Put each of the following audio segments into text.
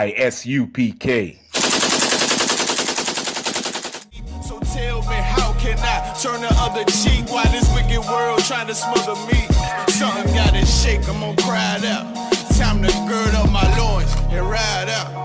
I.S.U.P.K. So tell me, how can I turn the other cheek while this wicked world trying to smother me? Something gotta shake, I'm gonna cry it out. Time to gird up my loins and ride out.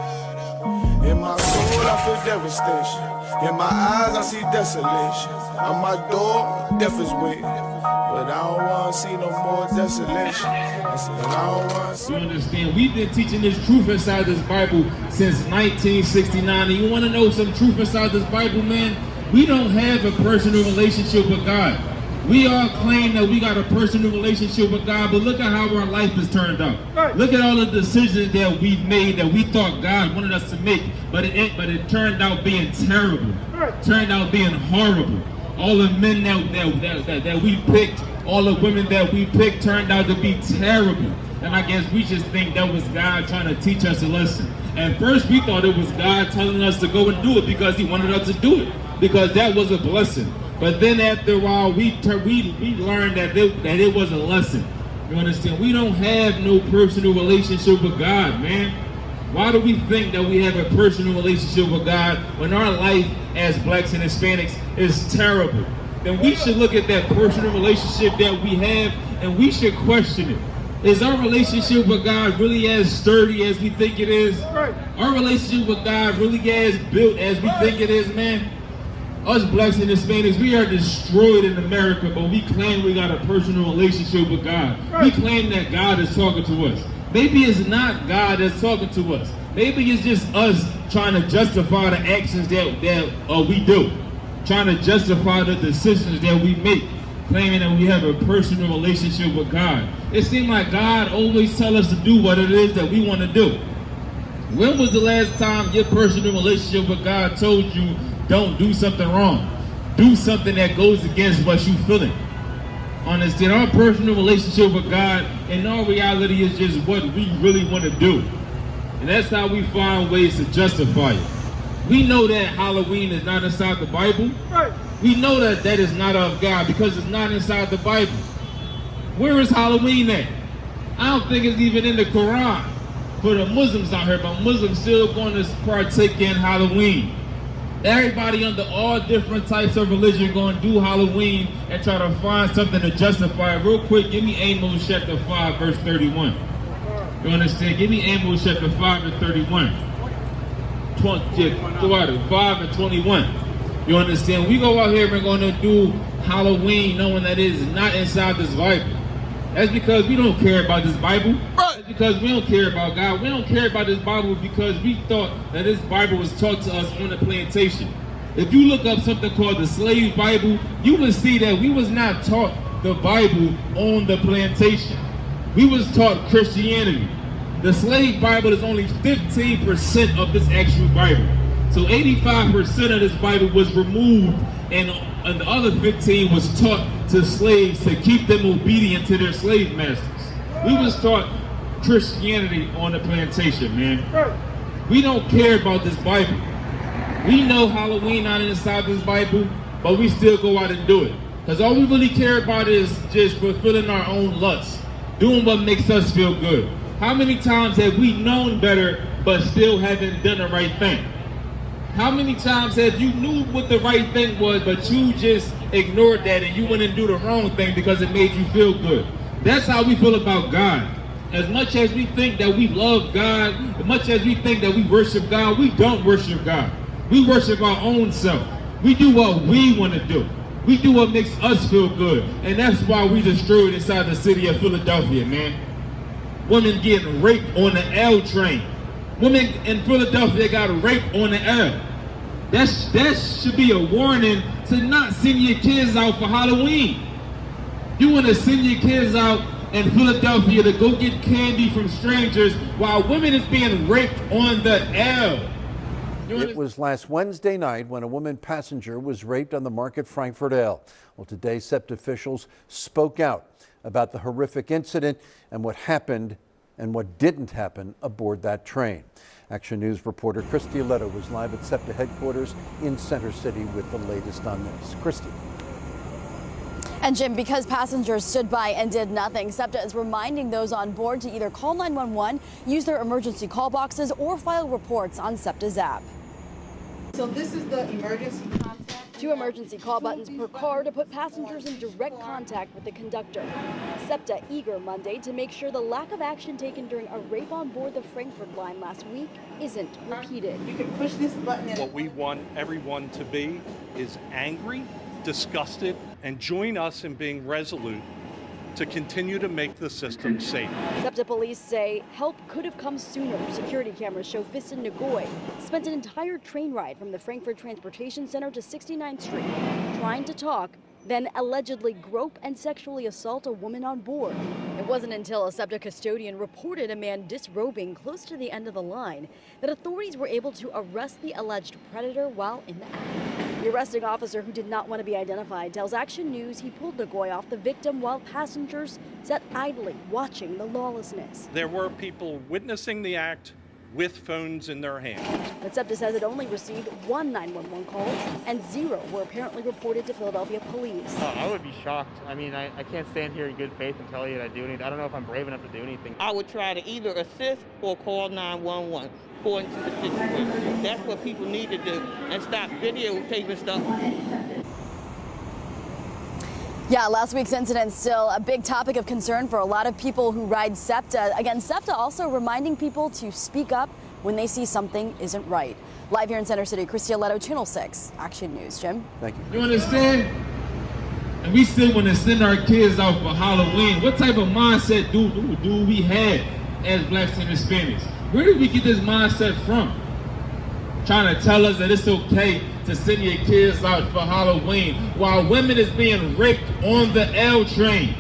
In my soul I feel devastation. In my eyes I see desolation. On my door, death is waiting. But I don't want to see no more desolation. I said, I don't want to see. You understand? We've been teaching this truth inside this Bible since 1969. And you want to know some truth inside this Bible, man? We don't have a personal relationship with God. We all claim that we got a personal relationship with God, but look at how our life has turned out. Right. Look at all the decisions that we've made that we thought God wanted us to make, but it turned out being terrible. Right. Turned out being horrible. All the men that we picked, all the women that we picked turned out to be terrible. And I guess we just think that was God trying to teach us a lesson. At first we thought it was God telling us to go and do it because he wanted us to do it, because that was a blessing. But then after a while, we learned that it was a lesson. You understand? We don't have no personal relationship with God, man. Why do we think that we have a personal relationship with God when our life as blacks and Hispanics is terrible? Then we should look at that personal relationship that we have and we should question it. Is our relationship with God really as sturdy as we think it is? Right. Our relationship with God really as built as we think it is, man? Us blacks and Hispanics, we are destroyed in America, but we claim we got a personal relationship with God. Right. We claim that God is talking to us. Maybe it's not God that's talking to us. Maybe it's just us trying to justify the actions that we do. Trying to justify the decisions that we make, claiming that we have a personal relationship with God. It seems like God always tells us to do what it is that we want to do. When was the last time your personal relationship with God told you, don't do something wrong? Do something that goes against what you feeling. Understand, our personal relationship with God in all reality is just what we really want to do. And that's how we find ways to justify it. We know that Halloween is not inside the Bible. Right. We know that that is not of God because it's not inside the Bible. Where is Halloween at? I don't think it's even in the Quran. For the Muslims out here, but Muslims still going to partake in Halloween. Everybody under all different types of religion going to do Halloween and try to find something to justify it. Real quick, give me Amos chapter 5, verse 31. You understand? Give me Amos chapter 5 and 31. 5 and 21. You understand? We go out here and we're going to do Halloween knowing that it is not inside this Bible. That's because we don't care about this Bible. Right. That's because we don't care about God. We don't care about this Bible because we thought that this Bible was taught to us on the plantation. If you look up something called the Slave Bible, you will see that we was not taught the Bible on the plantation. We was taught Christianity. The Slave Bible is only 15% of this actual Bible. So 85% of this Bible was removed and the other 15 was taught to slaves to keep them obedient to their slave masters. We was taught Christianity on the plantation, man. We don't care about this Bible. We know Halloween not inside this Bible, but we still go out and do it. Because all we really care about is just fulfilling our own lusts, doing what makes us feel good. How many times have we known better, but still haven't done the right thing? How many times have you knew what the right thing was, but you just ignored that and you went and do the wrong thing because it made you feel good? That's how we feel about God. As much as we think that we love God, as much as we think that we worship God, we don't worship God. We worship our own self. We do what we want to do. We do what makes us feel good. And that's why we destroyed inside the city of Philadelphia, man. Women getting raped on the L train. Women in Philadelphia got raped on the L. That should be a warning to not send your kids out for Halloween. You want to send your kids out in Philadelphia to go get candy from strangers while women is being raped on the L. It was last Wednesday night when a woman passenger was raped on the Market Frankfurt L. Well, today, SEPT officials spoke out about the horrific incident and what happened and what didn't happen aboard that train. Action News reporter Christy Leto was live at SEPTA headquarters in Center City with the latest on this. Christy. And Jim, because passengers stood by and did nothing, SEPTA is reminding those on board to either call 911, use their emergency call boxes, or file reports on SEPTA's app. So this is the emergency contact. 2 emergency call buttons per car to put passengers in direct contact with the conductor. SEPTA eager Monday to make sure the lack of action taken during a rape on board the Frankfurt line last week isn't repeated. You can push this button in. What we want everyone to be is angry, disgusted, and join us in being resolute to continue to make the system safe. SEPTA police say help could have come sooner. Security cameras show Fiston Nagoy spent an entire train ride from the Frankfurt Transportation Center to 69th Street, trying to talk, then allegedly grope and sexually assault a woman on board. It wasn't until a SEPTA custodian reported a man disrobing close to the end of the line that authorities were able to arrest the alleged predator while in the act. The arresting officer, who did not want to be identified, tells Action News he pulled Nagoy off the victim while passengers sat idly watching the lawlessness. There were people witnessing the act with phones in their hands. But SEPTA says it only received 1 911 call and 0 were apparently reported to Philadelphia police. I would be shocked. I mean, I can't stand here in good faith and tell you that I do anything. I don't know if I'm brave enough to do anything. I would try to either assist or call 911 according to the situation. That's what people need to do and stop videotaping stuff. Yeah, last week's incident still a big topic of concern for a lot of people who ride SEPTA. Again, SEPTA also reminding people to speak up when they see something isn't right. Live here in Center City, Christy Aletto, Channel 6, Action News. Jim? Thank you. You understand? And we still want to send our kids out for Halloween. What type of mindset do we have as blacks and Hispanics? Where did we get this mindset from? Trying to tell us that it's okay to send your kids out for Halloween while women is being raped on the L train.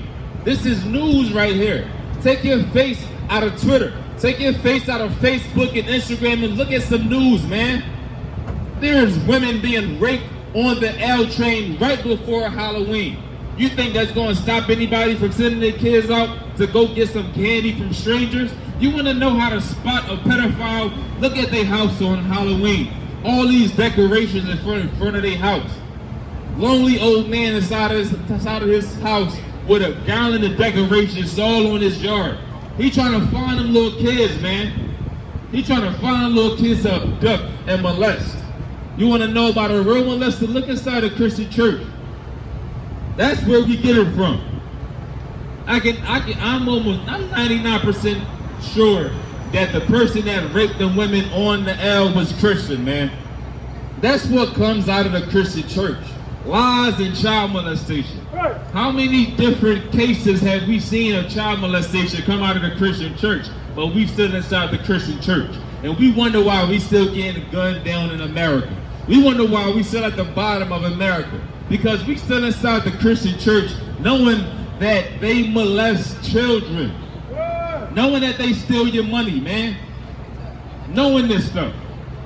This is news right here. Take your face out of Twitter. Take your face out of Facebook and Instagram and look at some news, man. There's women being raped on the L train right before Halloween. You think that's going to stop anybody from sending their kids out to go get some candy from strangers? You want to know how to spot a pedophile? Look at their house on Halloween. All these decorations in front of their house. Lonely old man inside of his house with a gallon of decorations all on his yard. He trying to find them little kids, man. He trying to find little kids to abduct and molest. You want to know about a real molester? Look inside a Christian church. That's where we get it from. I'm 99% sure that the person that raped the women on the L was Christian, man. That's what comes out of the Christian church. Lies and child molestation. How many different cases have we seen of child molestation come out of the Christian church? But we still inside the Christian church. And we wonder why we still getting gunned down in America. We wonder why we still at the bottom of America. Because we still inside the Christian church knowing that they molest children. Knowing that they steal your money, man. Knowing this stuff.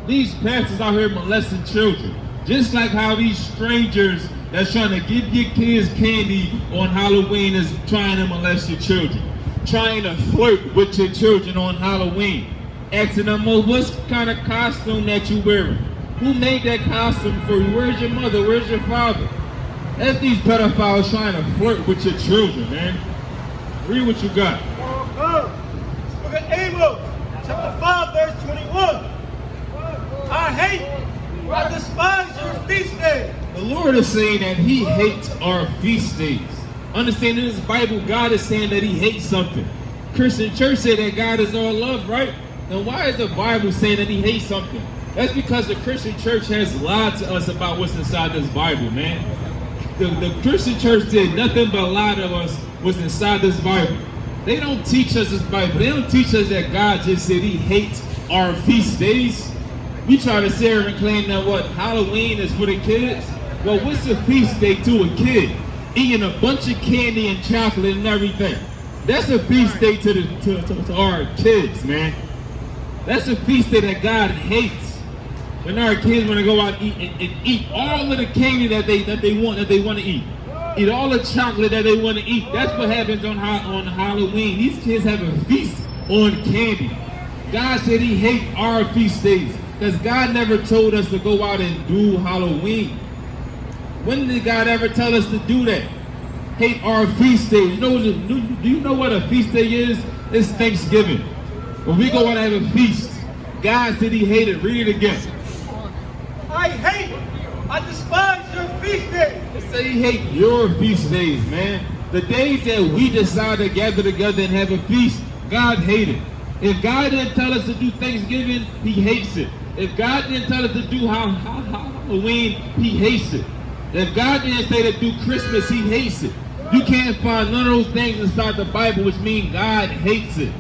These pastors out here molesting children. Just like how these strangers that's trying to give your kids candy on Halloween is trying to molest your children. Trying to flirt with your children on Halloween. Asking them, well, what kind of costume that you wearing? Who made that costume for you? Where's your mother? Where's your father? That's these pedophiles trying to flirt with your children, man. Read what you got. Look at Amos, chapter 5, verse 21. I hate, I despise your feast days. The Lord is saying that He hates our feast days. Understand in this Bible, God is saying that He hates something. Christian church said that God is all love, right? Then why is the Bible saying that He hates something? That's because the Christian church has lied to us about what's inside this Bible, man. The Christian church did nothing but lie to us what's inside this Bible. They don't teach us this Bible. They don't teach us that God just said He hates our feast days. We try to sit here and claim that what Halloween is for the kids. Well, what's a feast day to a kid? Eating a bunch of candy and chocolate and everything. That's a feast day to our kids, man. That's a feast day that God hates. When our kids want to go out and eat all of the candy that they want to eat. Eat all the chocolate that they want to eat. That's what happens on Halloween. These kids have a feast on candy. God said He hates our feast days because God never told us to go out and do Halloween. When did God ever tell us to do that? hate our feast days. Do you know what a feast day is? It's Thanksgiving. When we go out and have a feast, God said he hated. Read it again. I hate, I despise your feast days. It say he hate your feast days, man. The days that we decide to gather together and have a feast, God hated. If God didn't tell us to do Thanksgiving, he hates it. If God didn't tell us to do Halloween, he hates it. If God didn't say to do Christmas, he hates it. You can't find none of those things inside the Bible, which means God hates it.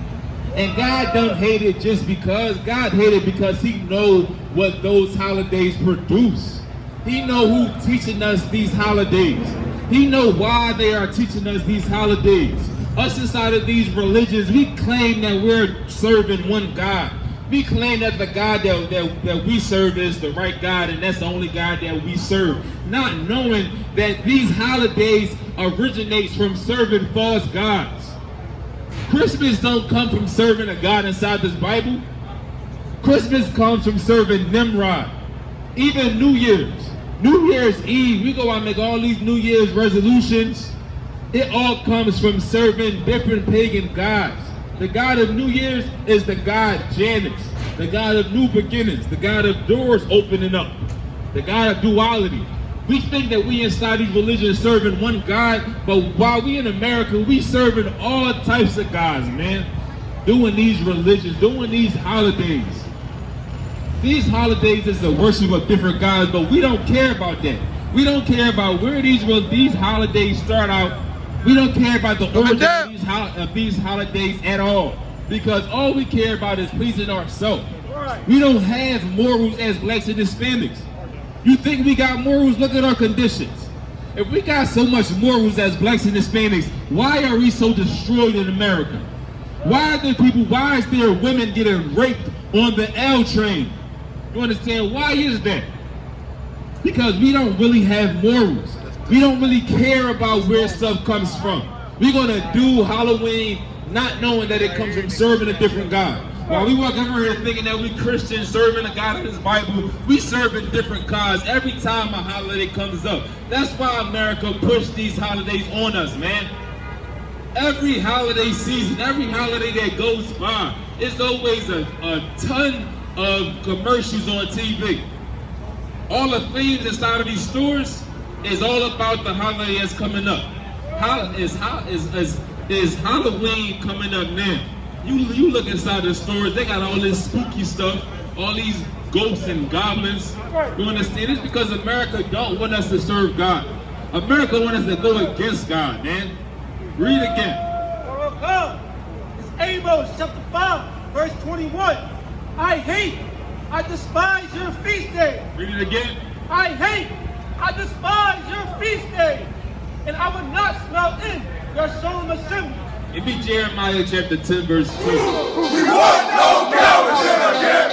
And God don't hate it just because. God hates it because he knows what those holidays produce. He knows who's teaching us these holidays. He knows why they are teaching us these holidays. Us inside of these religions, we claim that we're serving one God. We claim that the God that we serve is the right God, and that's the only God that we serve. Not knowing that these holidays originates from serving false gods. Christmas don't come from serving a God inside this Bible. Christmas comes from serving Nimrod. Even New Year's Eve, we go out and make all these New Year's resolutions. It all comes from serving different pagan gods. The God of New Year's is the God Janus, the God of new beginnings, the God of doors opening up, the God of duality. We think that we inside these religions serving one God, but while we in America, we serving all types of gods, man. Doing these religions, doing these holidays. These holidays is the worship of different gods, but we don't care about that. We don't care about where these holidays start out. We don't care about the origin of these holidays at all, because all we care about is pleasing ourselves. We don't have morals as blacks and Hispanics. You think we got morals? Look at our conditions. If we got so much morals as blacks and Hispanics, why are we so destroyed in America? Why is there women getting raped on the L train? You understand? Why is that? Because we don't really have morals. We don't really care about where stuff comes from. We're gonna do Halloween not knowing that it comes from serving a different God. While we walk over here thinking that we Christians serving a God in this Bible, we serving different gods every time a holiday comes up. That's why America pushed these holidays on us, man. Every holiday season, every holiday that goes by, it's always a ton of commercials on TV. All the themes inside of these stores is all about the holiday that's coming up. Is Halloween coming up now? You look inside the stores, they got all this spooky stuff, all these ghosts and goblins. You understand? It's because America don't want us to serve God. America wants us to go against God, man. Read again. It's Amos chapter 5, verse 21. I hate, I despise your feast day. Read it again. I hate, I despise your feast day, and I will not smell in your solemn assembly. It be Jeremiah chapter 10, verse 2. We want no cowards in our camp,